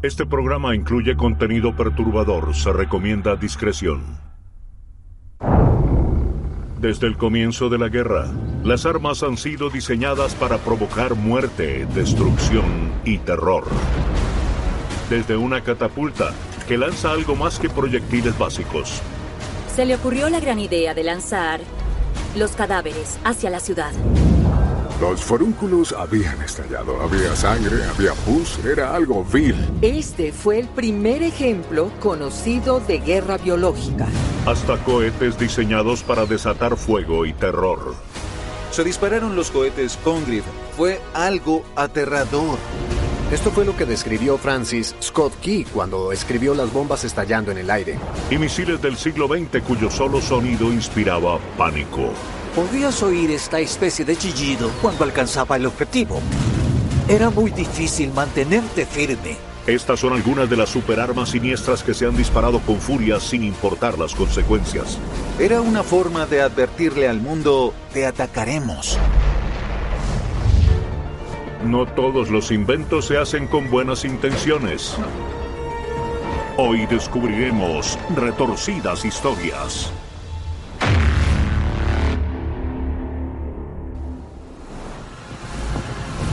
Este programa incluye contenido perturbador. Se recomienda discreción. Desde el comienzo de la guerra, las armas han sido diseñadas para provocar muerte, destrucción y terror. Desde una catapulta que lanza algo más que proyectiles básicos. Se le ocurrió la gran idea de lanzar los cadáveres hacia la ciudad. Los forúnculos habían estallado, había sangre, había pus, era algo vil. Este fue el primer ejemplo conocido de guerra biológica. Hasta cohetes diseñados para desatar fuego y terror. Se dispararon los cohetes Congreve. Fue algo aterrador. Esto fue lo que describió Francis Scott Key cuando escribió las bombas estallando en el aire. Y misiles del siglo XX cuyo solo sonido inspiraba pánico. Podías oír esta especie de chillido cuando alcanzaba el objetivo. Era muy difícil mantenerte firme. Estas son algunas de las superarmas siniestras que se han disparado con furia sin importar las consecuencias. Era una forma de advertirle al mundo: te atacaremos. No todos los inventos se hacen con buenas intenciones. Hoy descubriremos retorcidas historias.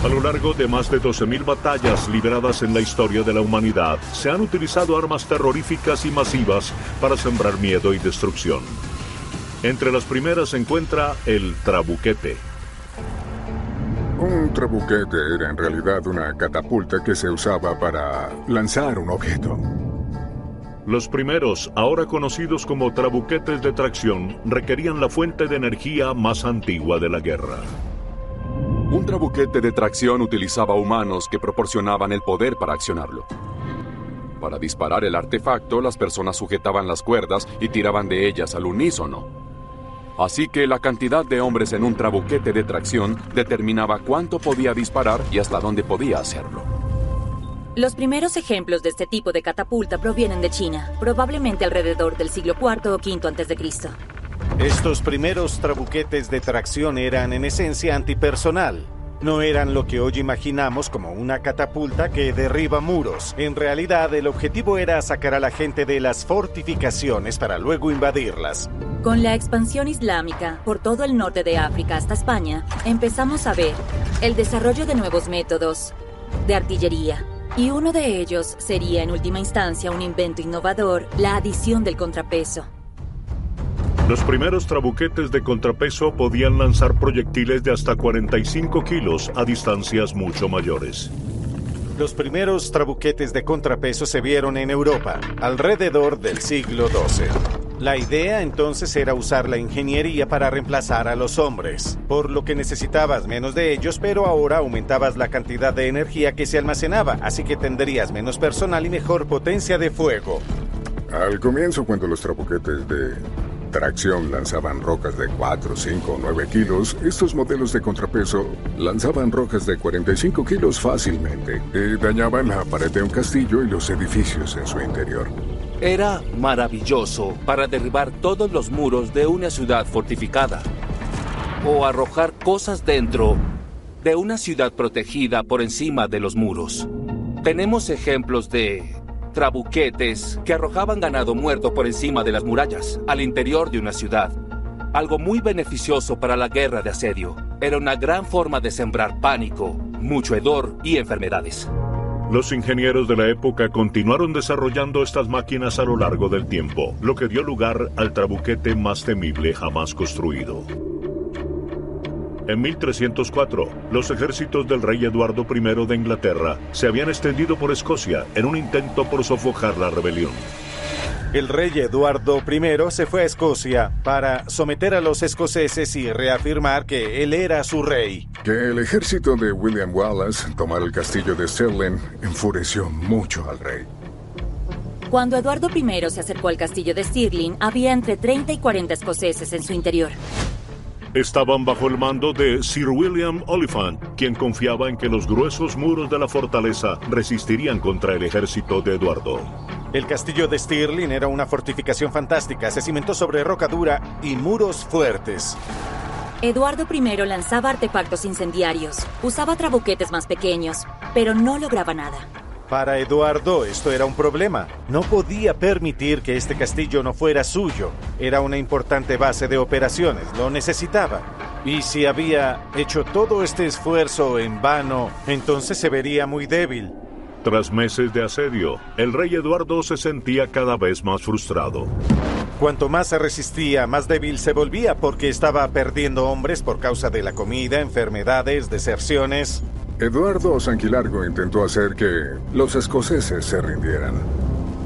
A lo largo de más de 12.000 batallas libradas en la historia de la humanidad, se han utilizado armas terroríficas y masivas para sembrar miedo y destrucción. Entre las primeras se encuentra el trabuquete. Un trabuquete era en realidad una catapulta que se usaba para lanzar un objeto. Los primeros, ahora conocidos como trabuquetes de tracción, requerían la fuente de energía más antigua de la guerra. Un trabuquete de tracción utilizaba humanos que proporcionaban el poder para accionarlo. Para disparar el artefacto, las personas sujetaban las cuerdas y tiraban de ellas al unísono. Así que la cantidad de hombres en un trabuquete de tracción determinaba cuánto podía disparar y hasta dónde podía hacerlo. Los primeros ejemplos de este tipo de catapulta provienen de China, probablemente alrededor del siglo IV o V a.C. Estos primeros trabuquetes de tracción eran en esencia antipersonal. No eran lo que hoy imaginamos como una catapulta que derriba muros. En realidad, el objetivo era sacar a la gente de las fortificaciones para luego invadirlas. Con la expansión islámica por todo el norte de África hasta España, empezamos a ver el desarrollo de nuevos métodos de artillería. Y uno de ellos sería, en última instancia, un invento innovador: la adición del contrapeso. Los primeros trabuquetes de contrapeso podían lanzar proyectiles de hasta 45 kilos a distancias mucho mayores. Los primeros trabuquetes de contrapeso se vieron en Europa, alrededor del siglo XII. La idea entonces era usar la ingeniería para reemplazar a los hombres, por lo que necesitabas menos de ellos, pero ahora aumentabas la cantidad de energía que se almacenaba, así que tendrías menos personal y mejor potencia de fuego. Al comienzo, cuando los trabuquetes de tracción lanzaban rocas de 4, 5 o 9 kilos, estos modelos de contrapeso lanzaban rocas de 45 kilos fácilmente y dañaban la pared de un castillo y los edificios en su interior. Era maravilloso para derribar todos los muros de una ciudad fortificada o arrojar cosas dentro de una ciudad protegida por encima de los muros. Tenemos ejemplos de trabuquetes que arrojaban ganado muerto por encima de las murallas, al interior de una ciudad. Algo muy beneficioso para la guerra de asedio. Era una gran forma de sembrar pánico, mucho hedor y enfermedades. Los ingenieros de la época continuaron desarrollando estas máquinas a lo largo del tiempo, lo que dio lugar al trabuquete más temible jamás construido. En 1304, los ejércitos del rey Eduardo I de Inglaterra se habían extendido por Escocia en un intento por sofocar la rebelión. El rey Eduardo I se fue a Escocia para someter a los escoceses y reafirmar que él era su rey. Que el ejército de William Wallace tomara el castillo de Stirling enfureció mucho al rey. Cuando Eduardo I se acercó al castillo de Stirling, había entre 30 y 40 escoceses en su interior. Estaban bajo el mando de Sir William Oliphant, quien confiaba en que los gruesos muros de la fortaleza resistirían contra el ejército de Eduardo. El castillo de Stirling era una fortificación fantástica, se cimentó sobre roca dura y muros fuertes. Eduardo I lanzaba artefactos incendiarios, usaba trabuquetes más pequeños, pero no lograba nada. Para Eduardo esto era un problema. No podía permitir que este castillo no fuera suyo. Era una importante base de operaciones, lo necesitaba. Y si había hecho todo este esfuerzo en vano, entonces se vería muy débil. Tras meses de asedio, el rey Eduardo se sentía cada vez más frustrado. Cuanto más se resistía, más débil se volvía porque estaba perdiendo hombres por causa de la comida, enfermedades, deserciones. Eduardo Sanquilargo intentó hacer que los escoceses se rindieran.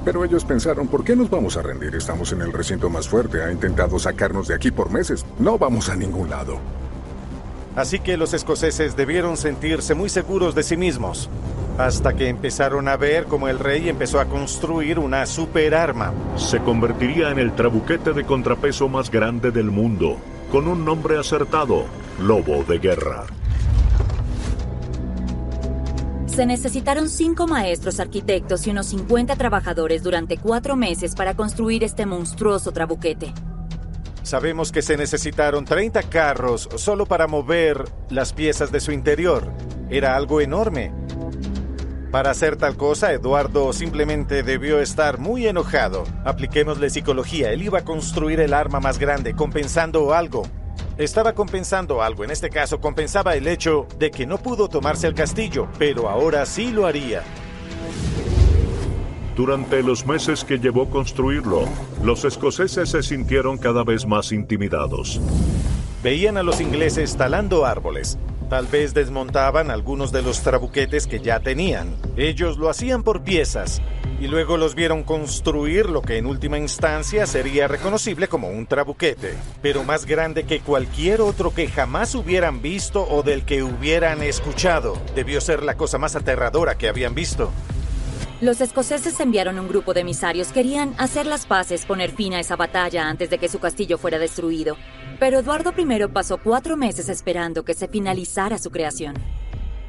Pero ellos pensaron, ¿por qué nos vamos a rendir? Estamos en el recinto más fuerte, ha intentado sacarnos de aquí por meses. No vamos a ningún lado. Así que los escoceses debieron sentirse muy seguros de sí mismos, hasta que empezaron a ver cómo el rey empezó a construir una superarma. Se convertiría en el trabuquete de contrapeso más grande del mundo, con un nombre acertado: Lobo de Guerra. Se necesitaron 5 maestros arquitectos y unos 50 trabajadores durante 4 meses para construir este monstruoso trabuquete. Sabemos que se necesitaron 30 carros solo para mover las piezas de su interior. Era algo enorme. Para hacer tal cosa, Eduardo simplemente debió estar muy enojado. Apliquémosle psicología. Él iba a construir el arma más grande, compensando algo. Estaba compensando algo. En este caso, compensaba el hecho de que no pudo tomarse el castillo, pero ahora sí lo haría. Durante los meses que llevó construirlo, los escoceses se sintieron cada vez más intimidados. Veían a los ingleses talando árboles. Tal vez desmontaban algunos de los trabuquetes que ya tenían. Ellos lo hacían por piezas, y luego los vieron construir lo que en última instancia sería reconocible como un trabuquete, pero más grande que cualquier otro que jamás hubieran visto o del que hubieran escuchado. Debió ser la cosa más aterradora que habían visto. Los escoceses enviaron un grupo de emisarios. Querían hacer las paces, poner fin a esa batalla antes de que su castillo fuera destruido. Pero Eduardo I pasó 4 meses esperando que se finalizara su creación.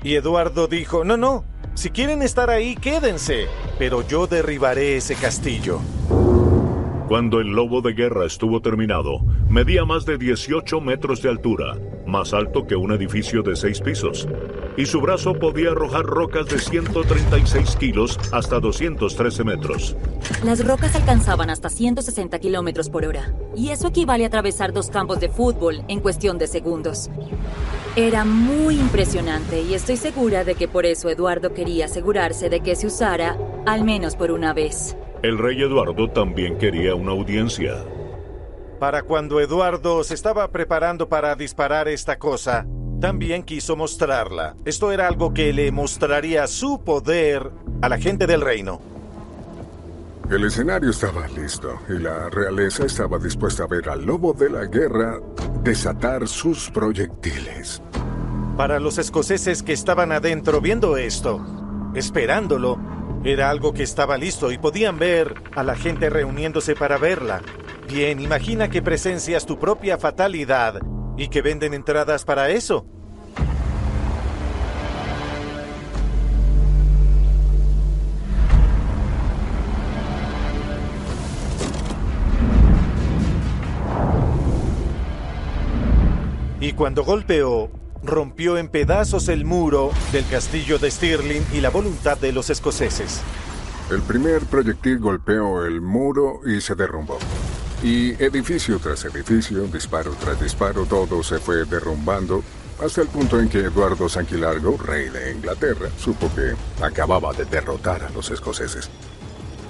Y Eduardo dijo, no, si quieren estar ahí, quédense, pero yo derribaré ese castillo. Cuando el Lobo de Guerra estuvo terminado, medía más de 18 metros de altura, más alto que un edificio de 6 pisos. Y su brazo podía arrojar rocas de 136 kilos hasta 213 metros. Las rocas alcanzaban hasta 160 kilómetros por hora. Y eso equivale a atravesar 2 campos de fútbol en cuestión de segundos. Era muy impresionante y estoy segura de que por eso Eduardo quería asegurarse de que se usara al menos por una vez. El rey Eduardo también quería una audiencia. Para cuando Eduardo se estaba preparando para disparar esta cosa, también quiso mostrarla. Esto era algo que le mostraría su poder a la gente del reino. El escenario estaba listo y la realeza estaba dispuesta a ver al Lobo de la Guerra desatar sus proyectiles. Para los escoceses que estaban adentro viendo esto, esperándolo, era algo que estaba listo y podían ver a la gente reuniéndose para verla. Bien, imagina que presencias tu propia fatalidad y que venden entradas para eso. Y cuando golpeó, rompió en pedazos el muro del castillo de Stirling y la voluntad de los escoceses. El primer proyectil golpeó el muro y se derrumbó. Y edificio tras edificio, disparo tras disparo, todo se fue derrumbando hasta el punto en que Eduardo Sanquilargo, rey de Inglaterra, supo que acababa de derrotar a los escoceses.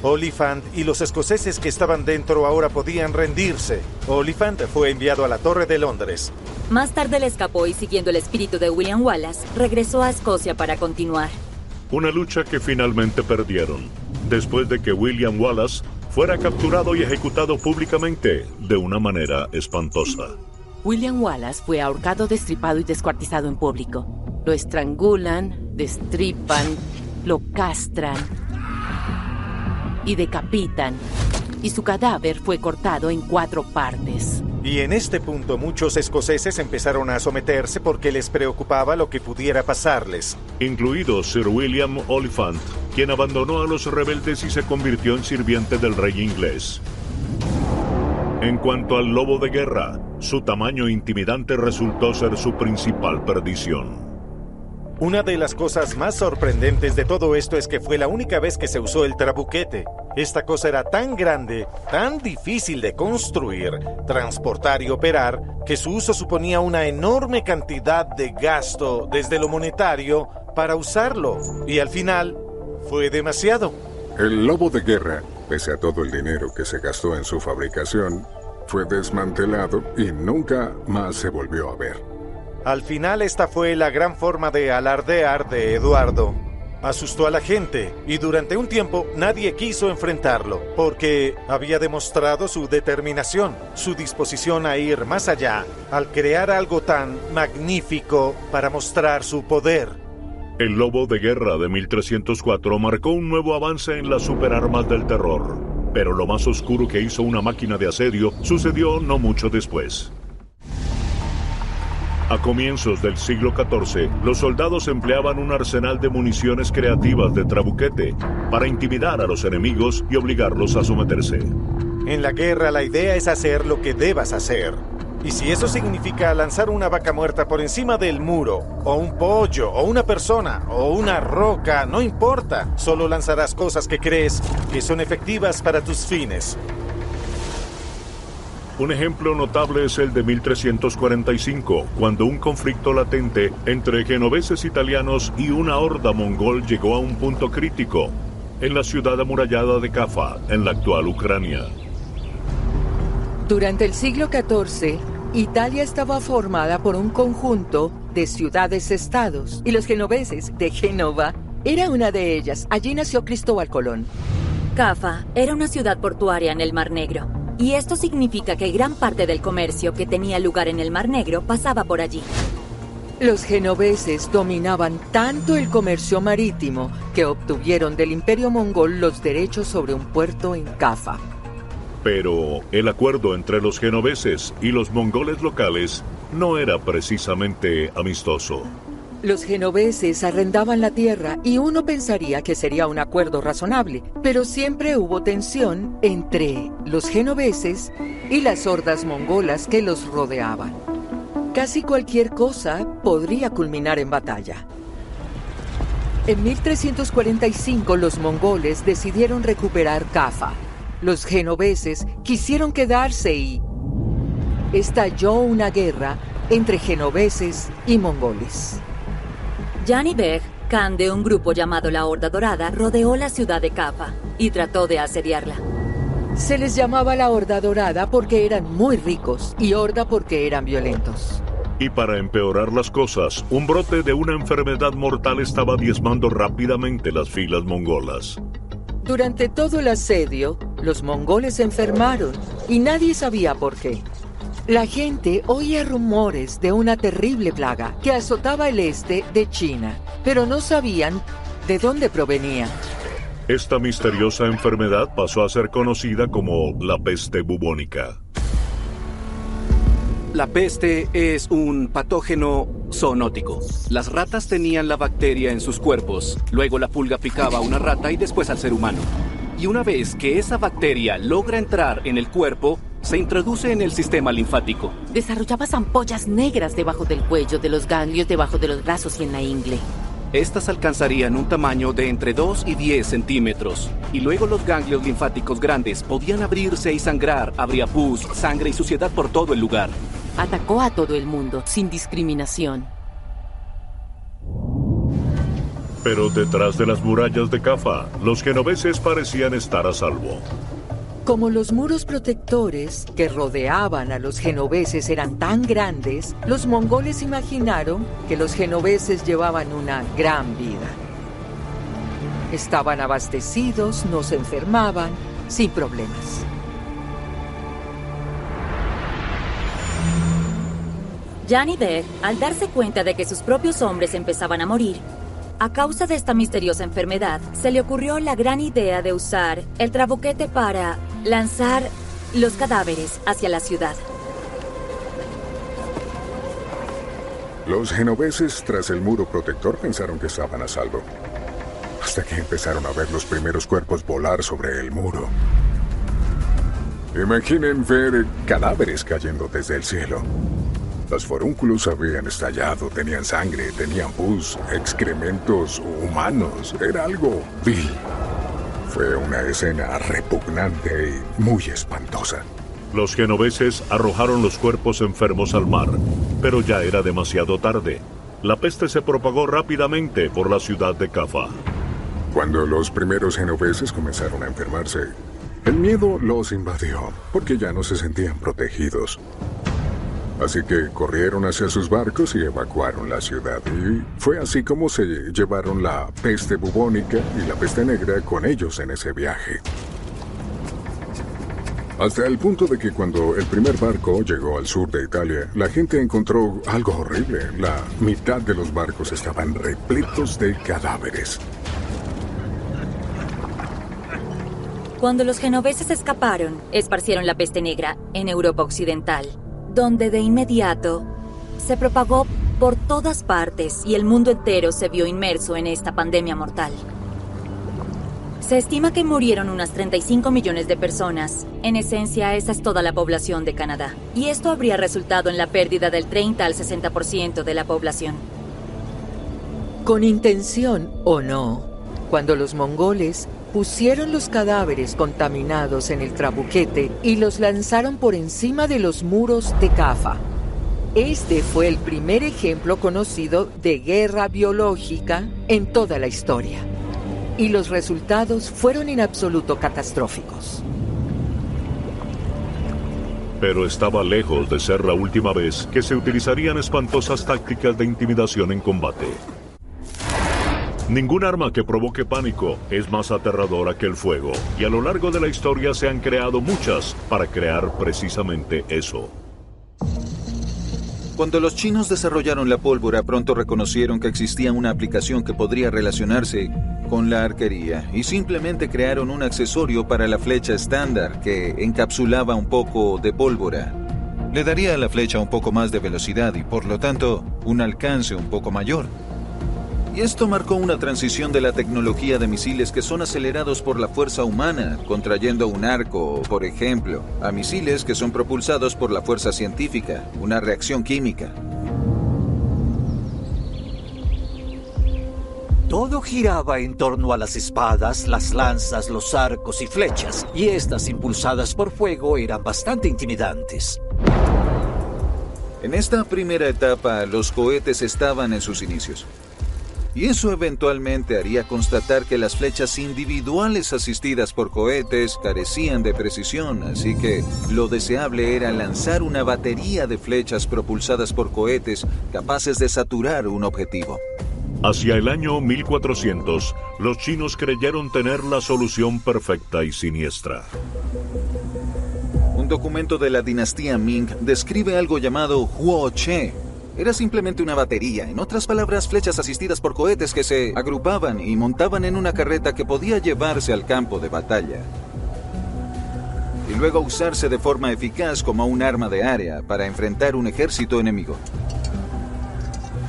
Oliphant y los escoceses que estaban dentro ahora podían rendirse. Oliphant fue enviado a la Torre de Londres. Más tarde le escapó y, siguiendo el espíritu de William Wallace, regresó a Escocia para continuar. Una lucha que finalmente perdieron, después de que William Wallace fuera capturado y ejecutado públicamente de una manera espantosa. William Wallace fue ahorcado, destripado y descuartizado en público. Lo estrangulan, destripan, lo castran y decapitan, y su cadáver fue cortado en 4 partes. Y en este punto muchos escoceses empezaron a someterse porque les preocupaba lo que pudiera pasarles. Incluido Sir William Oliphant, quien abandonó a los rebeldes y se convirtió en sirviente del rey inglés. En cuanto al Lobo de Guerra, su tamaño intimidante resultó ser su principal perdición. Una de las cosas más sorprendentes de todo esto es que fue la única vez que se usó el trabuquete. Esta cosa era tan grande, tan difícil de construir, transportar y operar, que su uso suponía una enorme cantidad de gasto desde lo monetario para usarlo. Y al final, fue demasiado. El lobo de guerra, pese a todo el dinero que se gastó en su fabricación, fue desmantelado y nunca más se volvió a ver. Al final esta fue la gran forma de alardear de Eduardo. Asustó a la gente y durante un tiempo nadie quiso enfrentarlo porque había demostrado su determinación, su disposición a ir más allá al crear algo tan magnífico para mostrar su poder. El lobo de guerra de 1304 marcó un nuevo avance en las superarmas del terror, pero lo más oscuro que hizo una máquina de asedio sucedió no mucho después. A comienzos del siglo XIV, los soldados empleaban un arsenal de municiones creativas de trabuquete para intimidar a los enemigos y obligarlos a someterse. En la guerra la idea es hacer lo que debas hacer. Y si eso significa lanzar una vaca muerta por encima del muro, o un pollo, o una persona, o una roca, no importa. Solo lanzarás cosas que crees que son efectivas para tus fines. Un ejemplo notable es el de 1345, cuando un conflicto latente entre genoveses italianos y una horda mongol llegó a un punto crítico, en la ciudad amurallada de Kaffa, en la actual Ucrania. Durante el siglo XIV, Italia estaba formada por un conjunto de ciudades-estados, y los genoveses de Génova era una de ellas. Allí nació Cristóbal Colón. Kaffa era una ciudad portuaria en el Mar Negro. Y esto significa que gran parte del comercio que tenía lugar en el Mar Negro pasaba por allí. Los genoveses dominaban tanto el comercio marítimo que obtuvieron del Imperio Mongol los derechos sobre un puerto en Kaffa. Pero el acuerdo entre los genoveses y los mongoles locales no era precisamente amistoso. Los genoveses arrendaban la tierra y uno pensaría que sería un acuerdo razonable, pero siempre hubo tensión entre los genoveses y las hordas mongolas que los rodeaban. Casi cualquier cosa podría culminar en batalla. En 1345 los mongoles decidieron recuperar Kaffa. Los genoveses quisieron quedarse y estalló una guerra entre genoveses y mongoles. Jani Beg, Khan de un grupo llamado la Horda Dorada, rodeó la ciudad de Kaffa y trató de asediarla. Se les llamaba la Horda Dorada porque eran muy ricos y Horda porque eran violentos. Y para empeorar las cosas, un brote de una enfermedad mortal estaba diezmando rápidamente las filas mongolas. Durante todo el asedio, los mongoles se enfermaron y nadie sabía por qué. La gente oía rumores de una terrible plaga que azotaba el este de China, pero no sabían de dónde provenía. Esta misteriosa enfermedad pasó a ser conocida como la peste bubónica. La peste es un patógeno zoonótico. Las ratas tenían la bacteria en sus cuerpos, luego la pulga picaba a una rata y después al ser humano. Y una vez que esa bacteria logra entrar en el cuerpo, se introduce en el sistema linfático. Desarrollabas ampollas negras debajo del cuello, de los ganglios, debajo de los brazos y en la ingle. Estas alcanzarían un tamaño de entre 2 y 10 centímetros. Y luego los ganglios linfáticos grandes podían abrirse y sangrar. Habría pus, sangre y suciedad por todo el lugar. Atacó a todo el mundo, sin discriminación. Pero detrás de las murallas de Kaffa, los genoveses parecían estar a salvo. Como los muros protectores que rodeaban a los genoveses eran tan grandes, los mongoles imaginaron que los genoveses llevaban una gran vida. Estaban abastecidos, no se enfermaban, sin problemas. Jani Beg, al darse cuenta de que sus propios hombres empezaban a morir, a causa de esta misteriosa enfermedad, se le ocurrió la gran idea de usar el trabuquete para lanzar los cadáveres hacia la ciudad. Los genoveses, tras el muro protector, pensaron que estaban a salvo. Hasta que empezaron a ver los primeros cuerpos volar sobre el muro. Imaginen ver cadáveres cayendo desde el cielo. Los forúnculos habían estallado, tenían sangre, tenían pus, excrementos humanos. Era algo vil. Fue una escena repugnante y muy espantosa. Los genoveses arrojaron los cuerpos enfermos al mar, pero ya era demasiado tarde. La peste se propagó rápidamente por la ciudad de Caffa. Cuando los primeros genoveses comenzaron a enfermarse, el miedo los invadió, porque ya no se sentían protegidos. Así que corrieron hacia sus barcos y evacuaron la ciudad. Y fue así como se llevaron la peste bubónica y la peste negra con ellos en ese viaje. Hasta el punto de que cuando el primer barco llegó al sur de Italia, la gente encontró algo horrible. La mitad de los barcos estaban repletos de cadáveres. Cuando los genoveses escaparon, esparcieron la peste negra en Europa Occidental, donde de inmediato se propagó por todas partes y el mundo entero se vio inmerso en esta pandemia mortal. Se estima que murieron unas 35 millones de personas. En esencia, esa es toda la población de Canadá. Y esto habría resultado en la pérdida del 30 al 60% de la población. Con intención o no, cuando los mongoles pusieron los cadáveres contaminados en el trabuquete y los lanzaron por encima de los muros de Caffa. Este fue el primer ejemplo conocido de guerra biológica en toda la historia. Y los resultados fueron en absoluto catastróficos. Pero estaba lejos de ser la última vez que se utilizarían espantosas tácticas de intimidación en combate. Ningún arma que provoque pánico es más aterradora que el fuego, y a lo largo de la historia se han creado muchas para crear precisamente eso. Cuando los chinos desarrollaron la pólvora, pronto reconocieron que existía una aplicación que podría relacionarse con la arquería y simplemente crearon un accesorio para la flecha estándar que encapsulaba un poco de pólvora. Le daría a la flecha un poco más de velocidad y por lo tanto un alcance un poco mayor. Y esto marcó una transición de la tecnología de misiles que son acelerados por la fuerza humana, contrayendo un arco, por ejemplo, a misiles que son propulsados por la fuerza científica, una reacción química. Todo giraba en torno a las espadas, las lanzas, los arcos y flechas, y estas impulsadas por fuego eran bastante intimidantes. En esta primera etapa, los cohetes estaban en sus inicios. Y eso eventualmente haría constatar que las flechas individuales asistidas por cohetes carecían de precisión, así que lo deseable era lanzar una batería de flechas propulsadas por cohetes capaces de saturar un objetivo. Hacia el año 1400, los chinos creyeron tener la solución perfecta y siniestra. Un documento de la dinastía Ming describe algo llamado Huo-che. Era simplemente una batería, en otras palabras, flechas asistidas por cohetes que se agrupaban y montaban en una carreta que podía llevarse al campo de batalla. Y luego usarse de forma eficaz como un arma de área para enfrentar un ejército enemigo.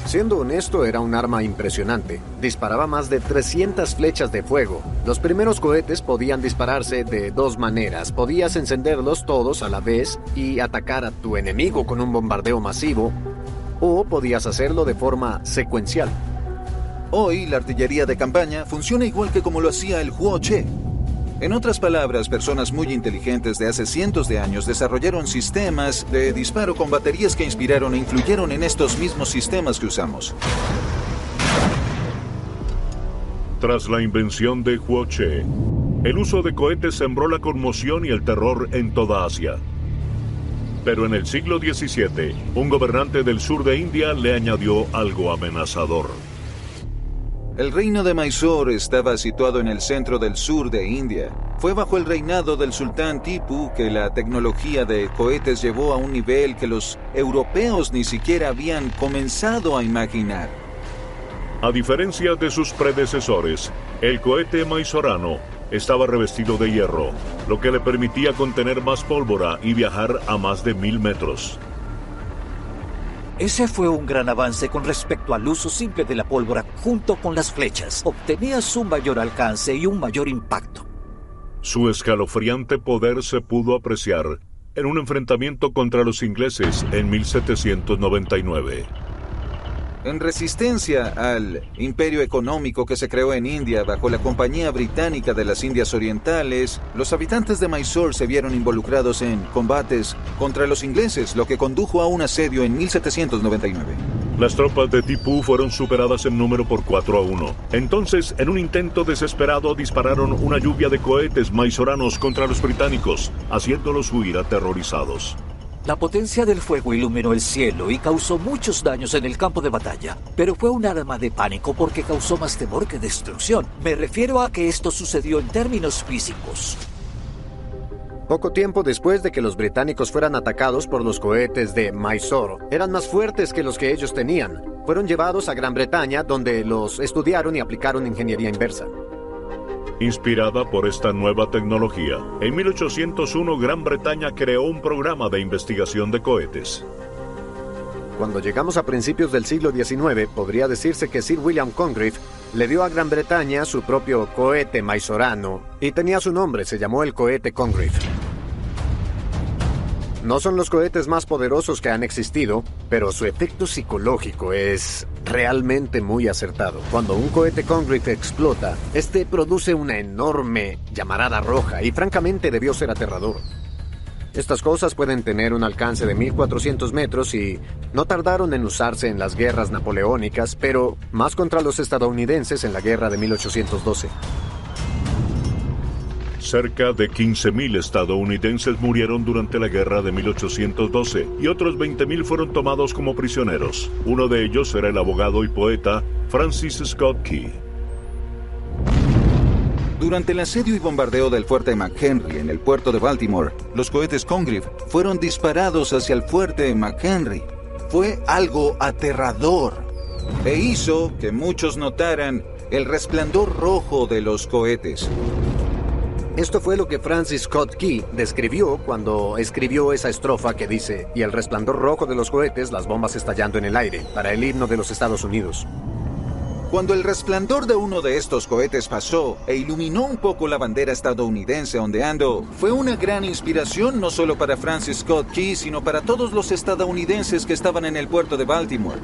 Siendo honesto, era un arma impresionante. Disparaba más de 300 flechas de fuego. Los primeros cohetes podían dispararse de dos maneras. Podías encenderlos todos a la vez y atacar a tu enemigo con un bombardeo masivo, o podías hacerlo de forma secuencial. Hoy, la artillería de campaña funciona igual que como lo hacía el Huo-che. En otras palabras, personas muy inteligentes de hace cientos de años desarrollaron sistemas de disparo con baterías que inspiraron e influyeron en estos mismos sistemas que usamos. Tras la invención de Huo-che, el uso de cohetes sembró la conmoción y el terror en toda Asia. Pero en el siglo XVII, un gobernante del sur de India le añadió algo amenazador. El reino de Mysore estaba situado en el centro del sur de India. Fue bajo el reinado del sultán Tipu que la tecnología de cohetes llevó a un nivel que los europeos ni siquiera habían comenzado a imaginar. A diferencia de sus predecesores, el cohete mysorano estaba revestido de hierro, lo que le permitía contener más pólvora y viajar a más de 1000 metros. Ese fue un gran avance con respecto al uso simple de la pólvora junto con las flechas. Obtenías un mayor alcance y un mayor impacto. Su escalofriante poder se pudo apreciar en un enfrentamiento contra los ingleses en 1799. En resistencia al imperio económico que se creó en India bajo la Compañía Británica de las Indias Orientales, los habitantes de Mysore se vieron involucrados en combates contra los ingleses, lo que condujo a un asedio en 1799. Las tropas de Tipú fueron superadas en número por 4-1. Entonces, en un intento desesperado, dispararon una lluvia de cohetes mysoranos contra los británicos, haciéndolos huir aterrorizados. La potencia del fuego iluminó el cielo y causó muchos daños en el campo de batalla, pero fue un arma de pánico porque causó más temor que destrucción. Me refiero a que esto sucedió en términos físicos. Poco tiempo después de que los británicos fueran atacados por los cohetes de Mysore, eran más fuertes que los que ellos tenían. Fueron llevados a Gran Bretaña, donde los estudiaron y aplicaron ingeniería inversa. Inspirada por esta nueva tecnología, en 1801 Gran Bretaña creó un programa de investigación de cohetes. Cuando llegamos a principios del siglo XIX, podría decirse que Sir William Congreve le dio a Gran Bretaña su propio cohete mysorano y tenía su nombre, se llamó el cohete Congreve. No son los cohetes más poderosos que han existido, pero su efecto psicológico es realmente muy acertado. Cuando un cohete Congreve explota, este produce una enorme llamarada roja y francamente debió ser aterrador. Estas cosas pueden tener un alcance de 1400 metros y no tardaron en usarse en las guerras napoleónicas, pero más contra los estadounidenses en la guerra de 1812. Cerca de 15.000 estadounidenses murieron durante la guerra de 1812 y otros 20.000 fueron tomados como prisioneros. Uno de ellos era el abogado y poeta Francis Scott Key. Durante el asedio y bombardeo del fuerte McHenry en el puerto de Baltimore, los cohetes Congreve fueron disparados hacia el fuerte McHenry. Fue algo aterrador e hizo que muchos notaran el resplandor rojo de los cohetes. Esto fue lo que Francis Scott Key describió cuando escribió esa estrofa que dice: y el resplandor rojo de los cohetes, las bombas estallando en el aire, para el himno de los Estados Unidos. Cuando el resplandor de uno de estos cohetes pasó e iluminó un poco la bandera estadounidense ondeando, fue una gran inspiración no solo para Francis Scott Key, sino para todos los estadounidenses que estaban en el puerto de Baltimore.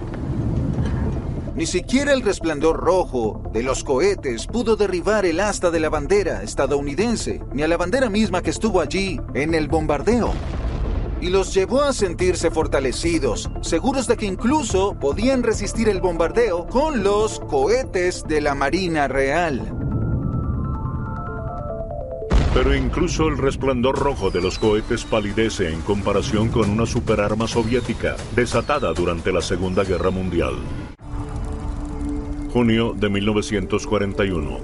Ni siquiera el resplandor rojo de los cohetes pudo derribar el asta de la bandera estadounidense, ni a la bandera misma que estuvo allí en el bombardeo. Y los llevó a sentirse fortalecidos, seguros de que incluso podían resistir el bombardeo con los cohetes de la Marina Real. Pero incluso el resplandor rojo de los cohetes palidece en comparación con una superarma soviética desatada durante la Segunda Guerra Mundial. Junio de 1941.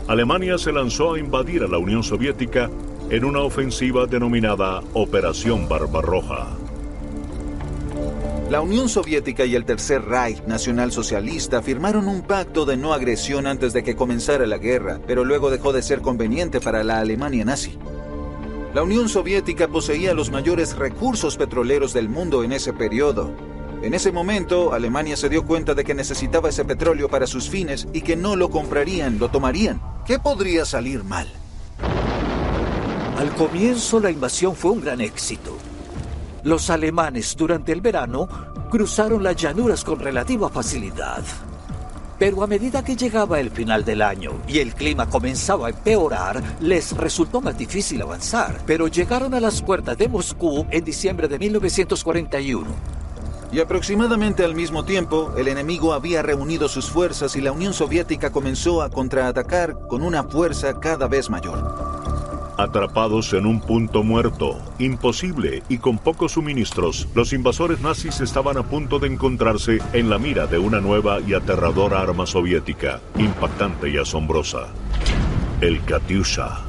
Alemania se lanzó a invadir a la Unión Soviética en una ofensiva denominada Operación Barbarroja. La Unión Soviética y el Tercer Reich nacionalsocialista firmaron un pacto de no agresión antes de que comenzara la guerra, pero luego dejó de ser conveniente para la Alemania nazi. La Unión Soviética poseía los mayores recursos petroleros del mundo en ese periodo. En ese momento, Alemania se dio cuenta de que necesitaba ese petróleo para sus fines y que no lo comprarían, lo tomarían. ¿Qué podría salir mal? Al comienzo, la invasión fue un gran éxito. Los alemanes, durante el verano, cruzaron las llanuras con relativa facilidad. Pero a medida que llegaba el final del año y el clima comenzaba a empeorar, les resultó más difícil avanzar. Pero llegaron a las puertas de Moscú en diciembre de 1941. Y aproximadamente al mismo tiempo, el enemigo había reunido sus fuerzas y la Unión Soviética comenzó a contraatacar con una fuerza cada vez mayor. Atrapados en un punto muerto, imposible y con pocos suministros, los invasores nazis estaban a punto de encontrarse en la mira de una nueva y aterradora arma soviética, impactante y asombrosa: el Katyusha.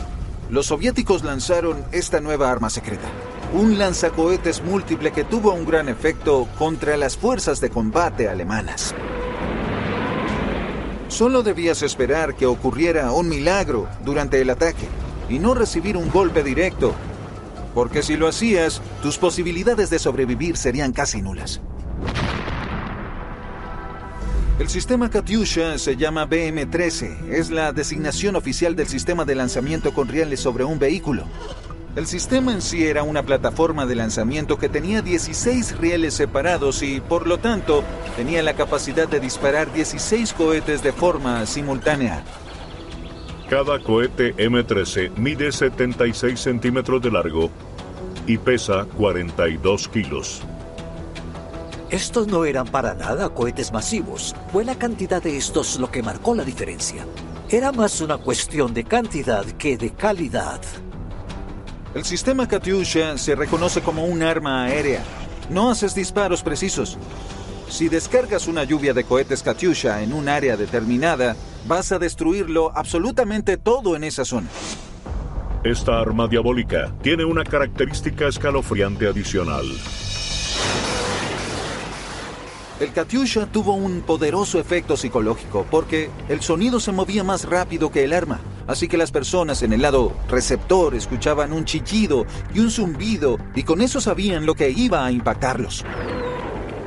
Los soviéticos lanzaron esta nueva arma secreta, un lanzacohetes múltiple que tuvo un gran efecto contra las fuerzas de combate alemanas. Solo debías esperar que ocurriera un milagro durante el ataque y no recibir un golpe directo, porque si lo hacías, tus posibilidades de sobrevivir serían casi nulas. El sistema Katyusha se llama BM-13, es la designación oficial del sistema de lanzamiento con rieles sobre un vehículo. El sistema en sí era una plataforma de lanzamiento que tenía 16 rieles separados y, por lo tanto, tenía la capacidad de disparar 16 cohetes de forma simultánea. Cada cohete M-13 mide 76 centímetros de largo y pesa 42 kilos. Estos no eran para nada cohetes masivos. Fue la cantidad de estos lo que marcó la diferencia. Era más una cuestión de cantidad que de calidad. El sistema Katyusha se reconoce como un arma aérea. No haces disparos precisos. Si descargas una lluvia de cohetes Katyusha en un área determinada, vas a destruirlo absolutamente todo en esa zona. Esta arma diabólica tiene una característica escalofriante adicional. El Katyusha tuvo un poderoso efecto psicológico porque el sonido se movía más rápido que el arma. Así que las personas en el lado receptor escuchaban un chillido y un zumbido y con eso sabían lo que iba a impactarlos.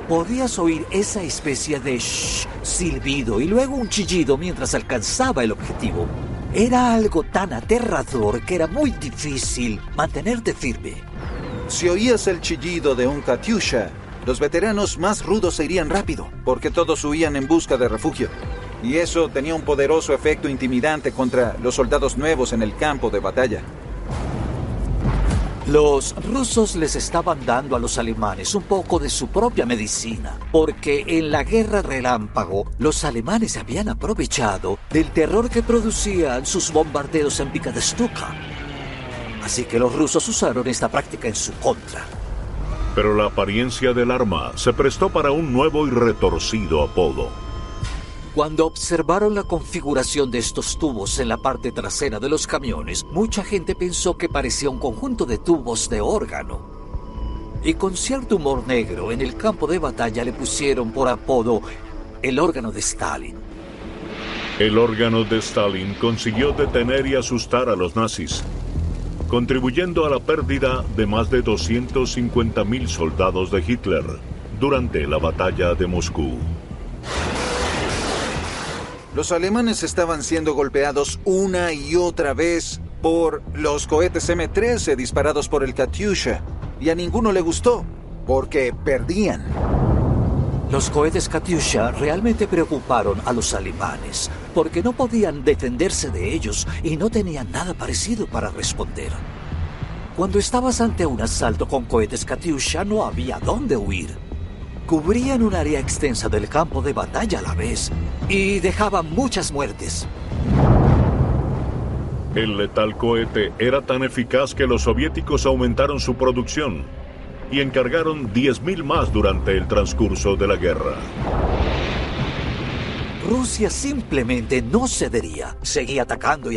Podías oír esa especie de silbido y luego un chillido mientras alcanzaba el objetivo. Era algo tan aterrador que era muy difícil mantenerte firme. Si oías el chillido de un Katyusha, los veteranos más rudos se irían rápido, porque todos huían en busca de refugio. Y eso tenía un poderoso efecto intimidante contra los soldados nuevos en el campo de batalla. Los rusos les estaban dando a los alemanes un poco de su propia medicina, porque en la guerra relámpago los alemanes habían aprovechado del terror que producían sus bombardeos en pica de Stuka. Así que los rusos usaron esta práctica en su contra. Pero la apariencia del arma se prestó para un nuevo y retorcido apodo. Cuando observaron la configuración de estos tubos en la parte trasera de los camiones, mucha gente pensó que parecía un conjunto de tubos de órgano. Y con cierto humor negro, en el campo de batalla le pusieron por apodo el órgano de Stalin. El órgano de Stalin consiguió detener y asustar a los nazis, contribuyendo a la pérdida de más de 250.000 soldados de Hitler durante la batalla de Moscú. Los alemanes estaban siendo golpeados una y otra vez por los cohetes M-13 disparados por el Katyusha, y a ninguno le gustó, porque perdían. Los cohetes Katyusha realmente preocuparon a los alemanes, porque no podían defenderse de ellos y no tenían nada parecido para responder. Cuando estabas ante un asalto con cohetes Katyusha, no había dónde huir. Cubrían un área extensa del campo de batalla a la vez y dejaban muchas muertes. El letal cohete era tan eficaz que los soviéticos aumentaron su producción y encargaron 10.000 más durante el transcurso de la guerra. Rusia simplemente no cedería. Seguía atacando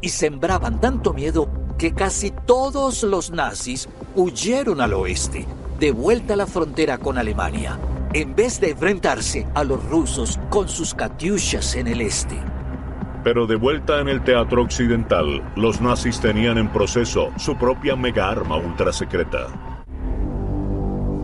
y sembraban tanto miedo que casi todos los nazis huyeron al oeste, de vuelta a la frontera con Alemania, en vez de enfrentarse a los rusos con sus Katyushas en el este. Pero de vuelta en el teatro occidental, los nazis tenían en proceso su propia mega arma ultrasecreta.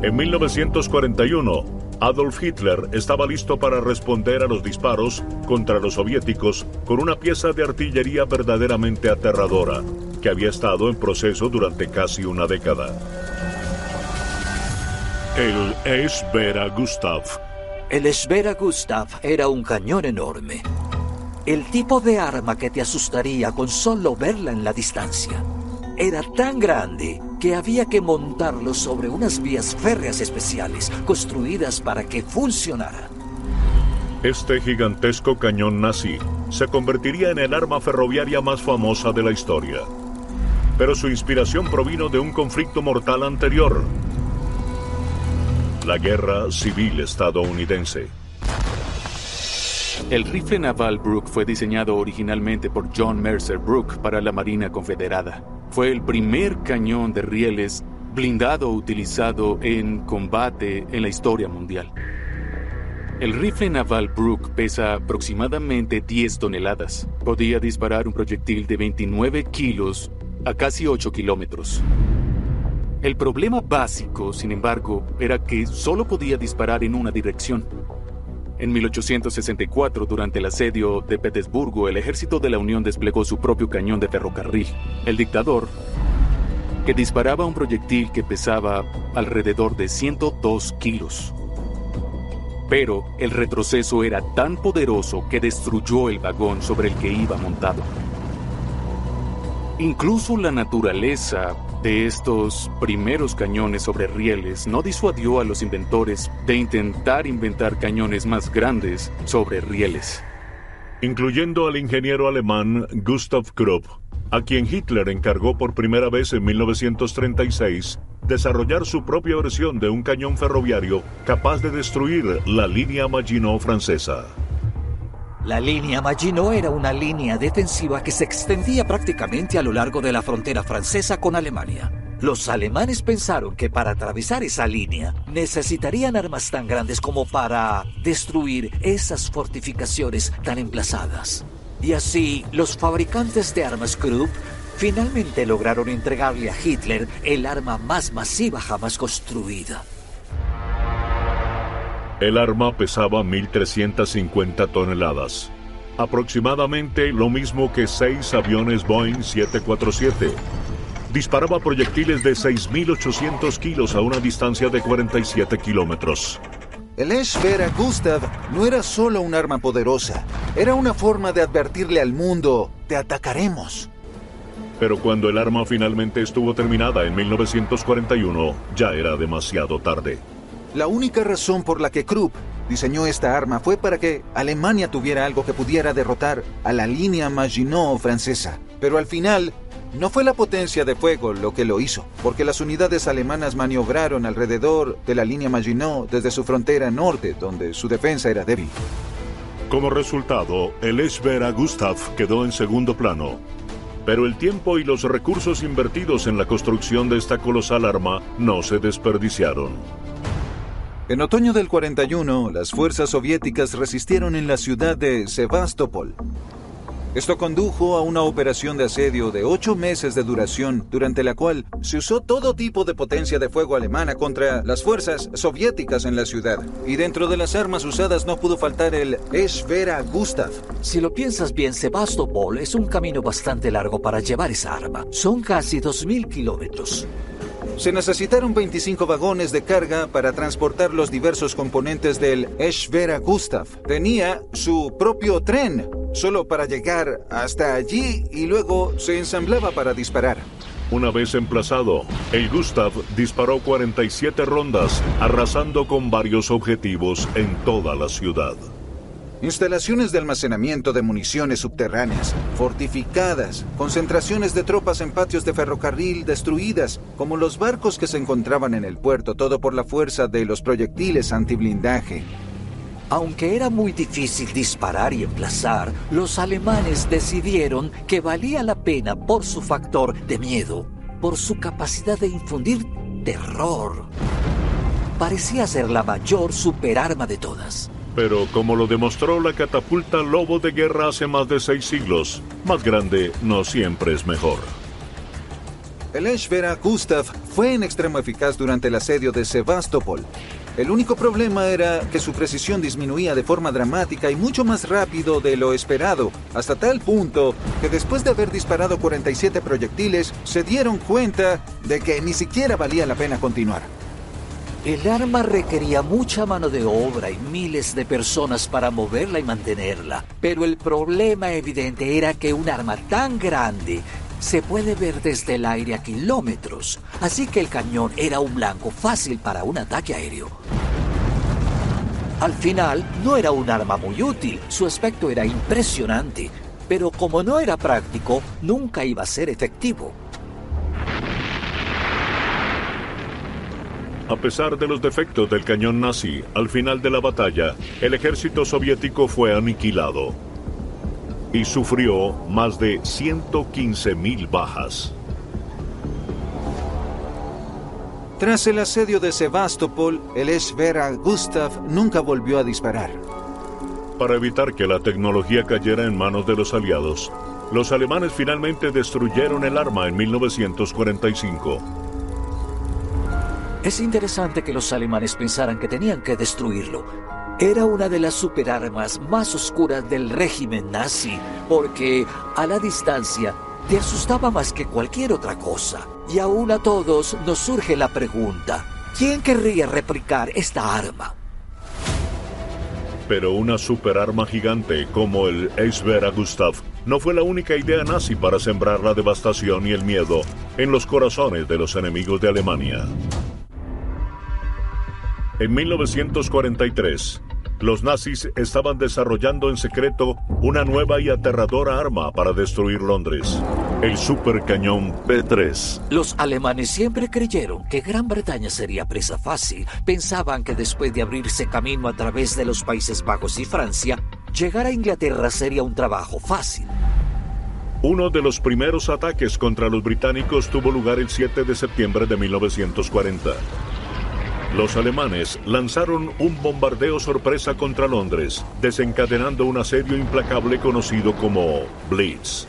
En 1941, Adolf Hitler estaba listo para responder a los disparos contra los soviéticos con una pieza de artillería verdaderamente aterradora, que había estado en proceso durante casi una década. El Schwerer Gustav. El Schwerer Gustav era un cañón enorme. El tipo de arma que te asustaría con solo verla en la distancia. Era tan grande que había que montarlo sobre unas vías férreas especiales, construidas para que funcionara. Este gigantesco cañón nazi se convertiría en el arma ferroviaria más famosa de la historia. Pero su inspiración provino de un conflicto mortal anterior: la Guerra Civil Estadounidense. El rifle naval Brooke fue diseñado originalmente por John Mercer Brooke para la Marina Confederada. Fue el primer cañón de rieles blindado utilizado en combate en la historia mundial. El rifle naval Brooke pesa aproximadamente 10 toneladas. Podía disparar un proyectil de 29 kilos a casi 8 kilómetros. El problema básico, sin embargo, era que solo podía disparar en una dirección. En 1864, durante el asedio de Petersburgo, el ejército de la Unión desplegó su propio cañón de ferrocarril. El dictador que disparaba un proyectil que pesaba alrededor de 102 kilos. Pero el retroceso era tan poderoso que destruyó el vagón sobre el que iba montado. Incluso la naturaleza de estos primeros cañones sobre rieles no disuadió a los inventores de intentar inventar cañones más grandes sobre rieles. Incluyendo al ingeniero alemán Gustav Krupp, a quien Hitler encargó por primera vez en 1936 desarrollar su propia versión de un cañón ferroviario capaz de destruir la línea Maginot francesa. La línea Maginot era una línea defensiva que se extendía prácticamente a lo largo de la frontera francesa con Alemania. Los alemanes pensaron que para atravesar esa línea necesitarían armas tan grandes como para destruir esas fortificaciones tan emplazadas. Y así, los fabricantes de armas Krupp finalmente lograron entregarle a Hitler el arma más masiva jamás construida. El arma pesaba 1.350 toneladas, aproximadamente lo mismo que 6 aviones Boeing 747. Disparaba proyectiles de 6.800 kilos a una distancia de 47 kilómetros. El Schwerer Gustav no era solo un arma poderosa, era una forma de advertirle al mundo, te atacaremos. Pero cuando el arma finalmente estuvo terminada en 1941, ya era demasiado tarde. La única razón por la que Krupp diseñó esta arma fue para que Alemania tuviera algo que pudiera derrotar a la línea Maginot francesa. Pero al final, no fue la potencia de fuego lo que lo hizo, porque las unidades alemanas maniobraron alrededor de la línea Maginot desde su frontera norte, donde su defensa era débil. Como resultado, el Schwerer Gustav quedó en segundo plano. Pero el tiempo y los recursos invertidos en la construcción de esta colosal arma no se desperdiciaron. En otoño del 41, las fuerzas soviéticas resistieron en la ciudad de Sebastopol. Esto condujo a una operación de asedio de 8 meses de duración, durante la cual se usó todo tipo de potencia de fuego alemana contra las fuerzas soviéticas en la ciudad. Y dentro de las armas usadas no pudo faltar el Schwerer Gustav. Si lo piensas bien, Sebastopol es un camino bastante largo para llevar esa arma. Son casi 2.000 kilómetros. Se necesitaron 25 vagones de carga para transportar los diversos componentes del Schwerer Gustav. Tenía su propio tren, solo para llegar hasta allí, y luego se ensamblaba para disparar. Una vez emplazado, el Gustav disparó 47 rondas, arrasando con varios objetivos en toda la ciudad. Instalaciones de almacenamiento de municiones subterráneas, fortificadas, concentraciones de tropas en patios de ferrocarril destruidas, como los barcos que se encontraban en el puerto, todo por la fuerza de los proyectiles antiblindaje. Aunque era muy difícil disparar y emplazar, los alemanes decidieron que valía la pena por su factor de miedo, por su capacidad de infundir terror. Parecía ser la mayor superarma de todas. Pero como lo demostró la catapulta Lobo de Guerra hace más de 6 siglos, más grande no siempre es mejor. El Schwerer Gustav fue en extremo eficaz durante el asedio de Sebastopol. El único problema era que su precisión disminuía de forma dramática y mucho más rápido de lo esperado, hasta tal punto que después de haber disparado 47 proyectiles, se dieron cuenta de que ni siquiera valía la pena continuar. El arma requería mucha mano de obra y miles de personas para moverla y mantenerla. Pero el problema evidente era que un arma tan grande se puede ver desde el aire a kilómetros. Así que el cañón era un blanco fácil para un ataque aéreo. Al final, no era un arma muy útil. Su aspecto era impresionante. Pero como no era práctico, nunca iba a ser efectivo. A pesar de los defectos del cañón nazi, al final de la batalla, el ejército soviético fue aniquilado y sufrió más de 115.000 bajas. Tras el asedio de Sebastopol, el Schwerer Gustav nunca volvió a disparar. Para evitar que la tecnología cayera en manos de los aliados, los alemanes finalmente destruyeron el arma en 1945. Es interesante que los alemanes pensaran que tenían que destruirlo. Era una de las superarmas más oscuras del régimen nazi, porque a la distancia te asustaba más que cualquier otra cosa. Y aún a todos nos surge la pregunta, ¿quién querría replicar esta arma? Pero una superarma gigante como el Eisbera Gustav no fue la única idea nazi para sembrar la devastación y el miedo en los corazones de los enemigos de Alemania. En 1943, los nazis estaban desarrollando en secreto una nueva y aterradora arma para destruir Londres, el supercañón B3. Los alemanes siempre creyeron que Gran Bretaña sería presa fácil. Pensaban que después de abrirse camino a través de los Países Bajos y Francia, llegar a Inglaterra sería un trabajo fácil. Uno de los primeros ataques contra los británicos tuvo lugar el 7 de septiembre de 1940. Los alemanes lanzaron un bombardeo sorpresa contra Londres, desencadenando un asedio implacable conocido como Blitz.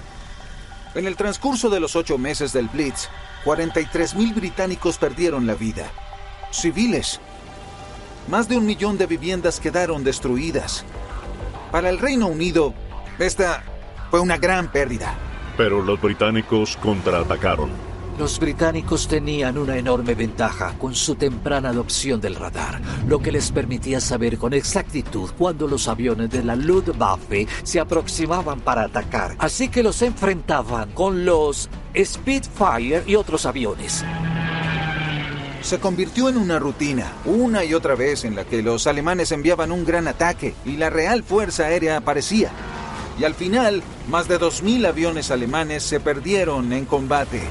En el transcurso de los 8 meses del Blitz, 43.000 británicos perdieron la vida. Civiles. Más de 1 millón de viviendas quedaron destruidas. Para el Reino Unido, esta fue una gran pérdida. Pero los británicos contraatacaron. Los británicos tenían una enorme ventaja con su temprana adopción del radar, lo que les permitía saber con exactitud cuando los aviones de la Luftwaffe se aproximaban para atacar. Así que los enfrentaban con los Spitfire y otros aviones. Se convirtió en una rutina, una y otra vez, en la que los alemanes enviaban un gran ataque y la Real Fuerza Aérea aparecía. Y al final, más de 2.000 aviones alemanes se perdieron en combate.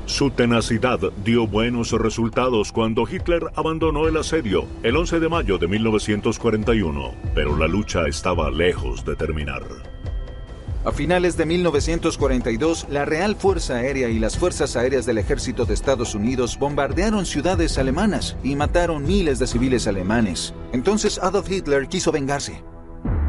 Su tenacidad dio buenos resultados cuando Hitler abandonó el asedio el 11 de mayo de 1941, pero la lucha estaba lejos de terminar. A finales de 1942, la Real Fuerza Aérea y las Fuerzas Aéreas del Ejército de Estados Unidos bombardearon ciudades alemanas y mataron miles de civiles alemanes. Entonces Adolf Hitler quiso vengarse.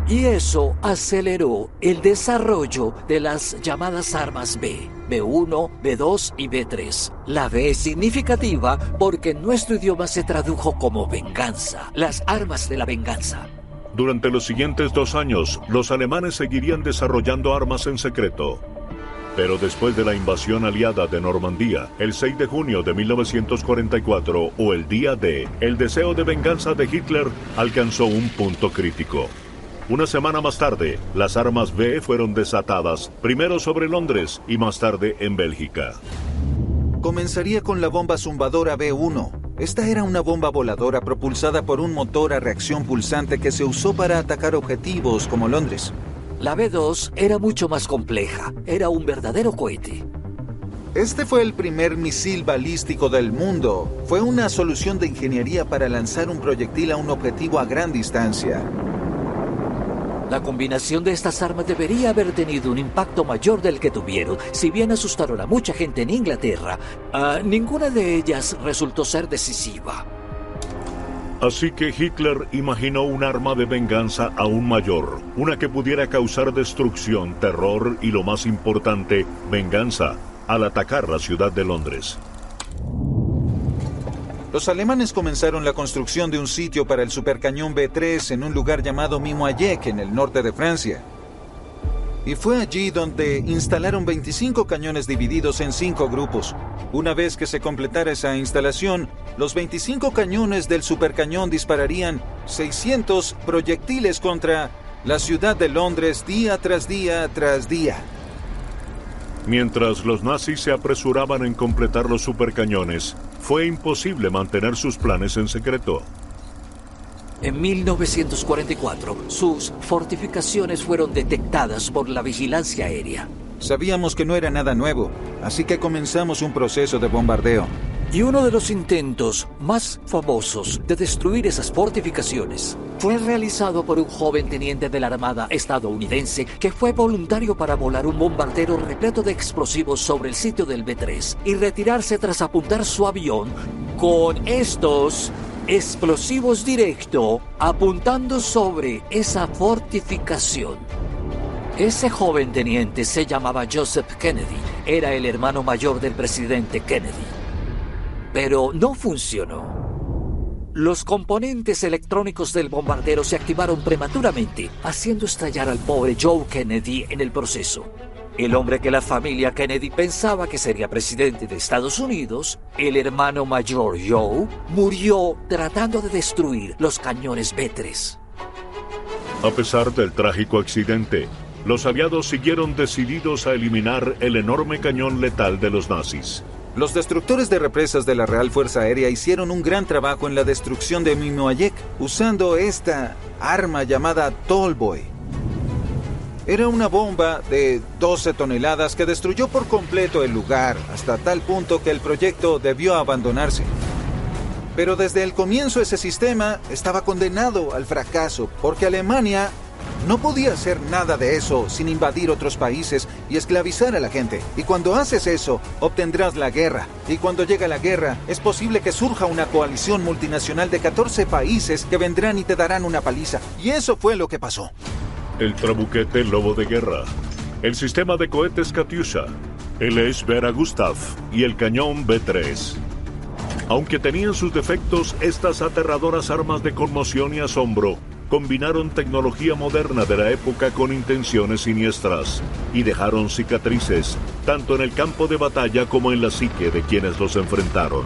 Y eso aceleró el desarrollo de las llamadas armas B, B1, B2 y B3. La B es significativa porque en nuestro idioma se tradujo como venganza, las armas de la venganza. Durante los siguientes 2 años, los alemanes seguirían desarrollando armas en secreto. Pero después de la invasión aliada de Normandía, el 6 de junio de 1944, o el Día D, el deseo de venganza de Hitler alcanzó un punto crítico. Una semana más tarde, las armas B fueron desatadas, primero sobre Londres y más tarde en Bélgica. Comenzaría con la bomba zumbadora B1. Esta era una bomba voladora propulsada por un motor a reacción pulsante que se usó para atacar objetivos como Londres. La B2 era mucho más compleja, era un verdadero cohete. Este fue el primer misil balístico del mundo. Fue una solución de ingeniería para lanzar un proyectil a un objetivo a gran distancia. La combinación de estas armas debería haber tenido un impacto mayor del que tuvieron. Si bien asustaron a mucha gente en Inglaterra, ninguna de ellas resultó ser decisiva. Así que Hitler imaginó un arma de venganza aún mayor, una que pudiera causar destrucción, terror y, lo más importante, venganza, al atacar la ciudad de Londres. Los alemanes comenzaron la construcción de un sitio para el supercañón B3 en un lugar llamado Mimoyec, en el norte de Francia. Y fue allí donde instalaron 25 cañones divididos en 5 grupos. Una vez que se completara esa instalación, los 25 cañones del supercañón dispararían 600 proyectiles contra la ciudad de Londres día tras día tras día. Mientras los nazis se apresuraban en completar los supercañones, fue imposible mantener sus planes en secreto. En 1944, sus fortificaciones fueron detectadas por la vigilancia aérea. Sabíamos que no era nada nuevo, así que comenzamos un proceso de bombardeo. Y uno de los intentos más famosos de destruir esas fortificaciones fue realizado por un joven teniente de la Armada estadounidense que fue voluntario para volar un bombardero repleto de explosivos sobre el sitio del B3 y retirarse tras apuntar su avión con estos explosivos directo apuntando sobre esa fortificación. Ese joven teniente se llamaba Joseph Kennedy, era el hermano mayor del presidente Kennedy. Pero no funcionó. Los componentes electrónicos del bombardero se activaron prematuramente, haciendo estallar al pobre Joe Kennedy en el proceso. El hombre que la familia Kennedy pensaba que sería presidente de Estados Unidos, el hermano mayor Joe, murió tratando de destruir los cañones B-3. A pesar del trágico accidente, los aliados siguieron decididos a eliminar el enorme cañón letal de los nazis. Los destructores de represas de la Real Fuerza Aérea hicieron un gran trabajo en la destrucción de Mimoayek, usando esta arma llamada Tallboy. Era una bomba de 12 toneladas que destruyó por completo el lugar, hasta tal punto que el proyecto debió abandonarse. Pero desde el comienzo ese sistema estaba condenado al fracaso, porque Alemania no podía hacer nada de eso sin invadir otros países y esclavizar a la gente. Y cuando haces eso, obtendrás la guerra. Y cuando llega la guerra, es posible que surja una coalición multinacional de 14 países que vendrán y te darán una paliza. Y eso fue lo que pasó. El trabuquete Lobo de Guerra, el sistema de cohetes Katyusha, el Esbera Gustav y el cañón B-3. Aunque tenían sus defectos, estas aterradoras armas de conmoción y asombro combinaron tecnología moderna de la época con intenciones siniestras y dejaron cicatrices tanto en el campo de batalla como en la psique de quienes los enfrentaron.